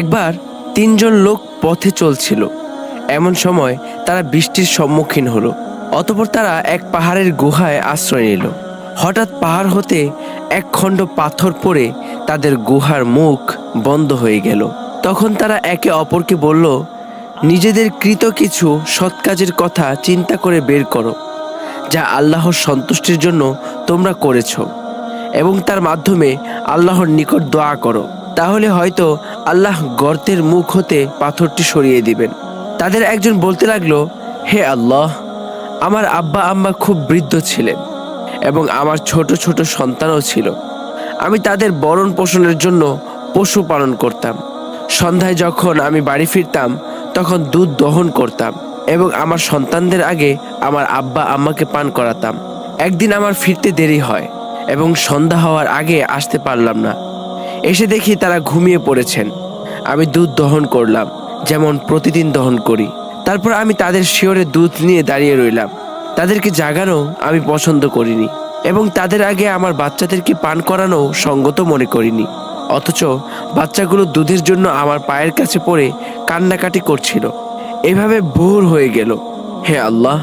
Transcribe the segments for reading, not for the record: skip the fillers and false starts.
একবার তিনজন লোক পথে চলছিল। এমন সময় তারা বৃষ্টির সম্মুখীন হলো। অতঃপর তারা এক পাহাড়ের গুহায় আশ্রয় নিল। হঠাৎ পাহাড় হতে এক খণ্ড পাথর পড়ে তাদের গুহার মুখ বন্ধ হয়ে গেল। তখন তারা একে অপরকে বলল, নিজেদের কৃত কিছু সৎ কাজের কথা চিন্তা করে বের করো, যা আল্লাহর সন্তুষ্টির জন্য তোমরা করেছ, এবং তার মাধ্যমে আল্লাহর নিকট দোয়া করো। তাহলে হয়তো আল্লাহ গর্তের মুখ হতে পাথরটি সরিয়ে দিবেন। তাদের একজন বলতে লাগলো, হে আল্লাহ, আমার আব্বা আম্মা খুব বৃদ্ধ ছিলেন এবং আমার ছোট ছোট সন্তানও ছিল। আমি তাদের ভরণ পোষণের জন্য পশু পালন করতাম। সন্ধ্যায় যখন আমি বাড়ি ফিরতাম তখন দুধ দহন করতাম এবং আমার সন্তানদের আগে আমার আব্বা আম্মাকে পান করাতাম। একদিন আমার ফিরতে দেরি হয় এবং সন্ধ্যা হওয়ার আগে আসতে পারলাম না। এসে দেখি তারা ঘুমিয়ে পড়েছেন। আমি দুধ দহন করলাম, যেমন প্রতিদিন দহন করি। তারপর আমি তাদের শিয়রে দুধ নিয়ে দাঁড়িয়ে রইলাম। তাদেরকে জাগানো আমি পছন্দ করিনি এবং তাদের আগে আমার বাচ্চাদেরকে পান করানো সঙ্গত মনে করিনি। অথচ বাচ্চাগুলো দুধের জন্য আমার পায়ের কাছে পড়ে কান্নাকাটি করছিল। এভাবে ভোর হয়ে গেল। হে আল্লাহ,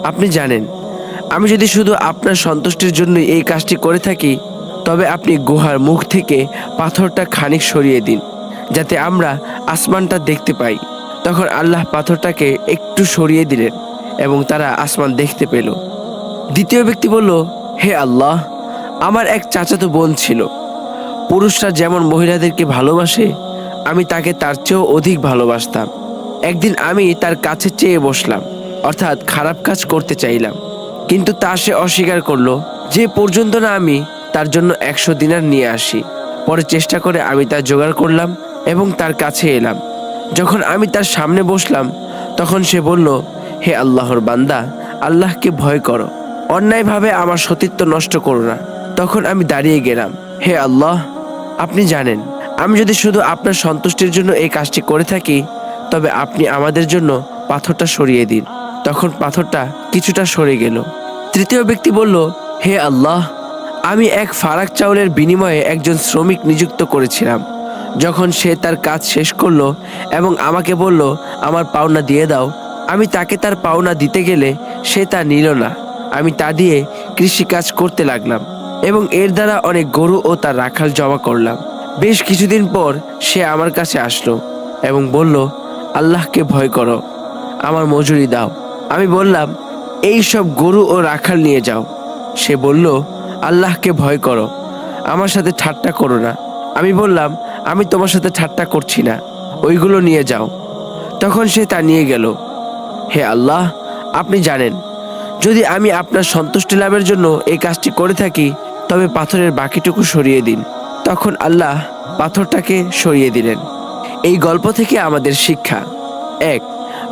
আপনি জানেন, আমি যদি শুধু আপনার সন্তুষ্টির জন্য এই কাজটি করে থাকি, তবে আপনি গুহার মুখ থেকে পাথরটা খানিক সরিয়ে দিন, যাতে আমরা আসমানটা দেখতে পাই। তখন আল্লাহ পাথরটাকে একটু সরিয়ে দিলেন এবং তারা আসমান দেখতে পেল। দ্বিতীয় ব্যক্তি বলল, হে আল্লাহ, আমার এক চাচাতো বোন ছিল। পুরুষরা যেমন মহিলাদেরকে ভালোবাসে, আমি তাকে তার চেয়েও অধিক ভালোবাসতাম। একদিন আমি তার কাছে চেয়ে বসলাম, অর্থাৎ খারাপ কাজ করতে চাইলাম, কিন্তু তা সে অস্বীকার করলো যে পর্যন্ত না আমি তার জন্য 100 দিনার নিয়ে আসি। পরে চেষ্টা করে আমি তা জোগাড় করলাম এবং তার কাছে এলাম। যখন আমি তার সামনে বসলাম তখন সে বলল, হে আল্লাহর বান্দা, আল্লাহকে ভয় করো, অন্যায়ভাবে আমার সতীত্ব নষ্ট করো না। তখন আমি দাঁড়িয়ে গেলাম। হে আল্লাহ, আপনি জানেন, আমি যদি শুধু আপনার সন্তুষ্টির জন্য এই কাজটি করে থাকি, তবে আপনি আমাদের জন্য পাথরটা সরিয়ে দিন। তখন পাথরটা কিছুটা সরে গেল। তৃতীয় ব্যক্তি বলল, হে আল্লাহ, আমি এক ফারাক চাউলের বিনিময়ে একজন শ্রমিক নিযুক্ত করেছিলাম। যখন সে তার কাজ শেষ করলো এবং আমাকে বলল আমার পাওনা দিয়ে দাও, আমি তাকে তার পাওনা দিতে গেলে সে তা নিল না। আমি তা দিয়ে কৃষিকাজ করতে লাগলাম এবং এর দ্বারা অনেক গরু ও তার রাখাল জমা করলাম। বেশ কিছুদিন পর সে আমার কাছে আসলো এবং বলল, আল্লাহকে ভয় করো, আমার মজুরি দাও। আমি বললাম, এই সব গরু ও রাখাল নিয়ে যাও। সে বলল, আল্লাহকে ভয় করো, আমার সাথে ঠাট্টা করো না। আমি বললাম, আমি তোমার সাথে ঠাট্টা করছি না, ওইগুলো নিয়ে যাও। তখন সে তা নিয়ে গেল। হে আল্লাহ, আপনি জানেন, যদি আমি আপনার সন্তুষ্টি লাভের জন্য এই কাজটি করে থাকি, তবে পাথরের বাকিটুকু সরিয়ে দিন। তখন আল্লাহ পাথরটাকে সরিয়ে দিলেন। এই গল্প থেকে আমাদের শিক্ষা: 1.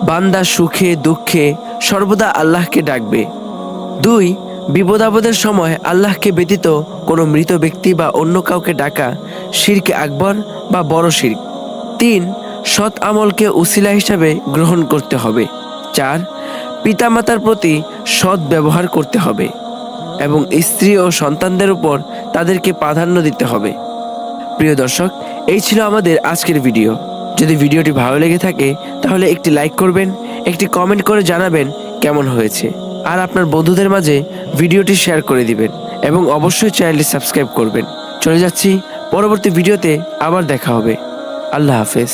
বান্দা সুখে দুঃখে সর্বদা আল্লাহকে ডাকবে। 2. বিপদ আপদের সময় আল্লাহকে ব্যতীত কোনো মৃত ব্যক্তি বা অন্য কাউকে ডাকা শিরকে আকবর বা বড় শিরক। 3. সৎ আমলকে উসিলা হিসাবে গ্রহণ করতে হবে। 4. পিতামাতার প্রতি সৎ ব্যবহার করতে হবে এবং স্ত্রী ও সন্তানদের উপর তাদেরকে প্রাধান্য দিতে হবে। প্রিয় দর্শক, এই ছিল আমাদের আজকের ভিডিও। যদি ভিডিওটি ভালো লেগে থাকে তাহলে একটি লাইক করবেন, একটি কমেন্ট করে জানাবেন কেমন হয়েছে, আর আপনার বন্ধুদের মাঝে ভিডিওটি শেয়ার করে দিবেন এবং অবশ্যই চ্যানেলটি সাবস্ক্রাইব করবেন। চলে যাচ্ছি, পরবর্তী ভিডিওতে আবার দেখা হবে। আল্লাহ হাফেজ।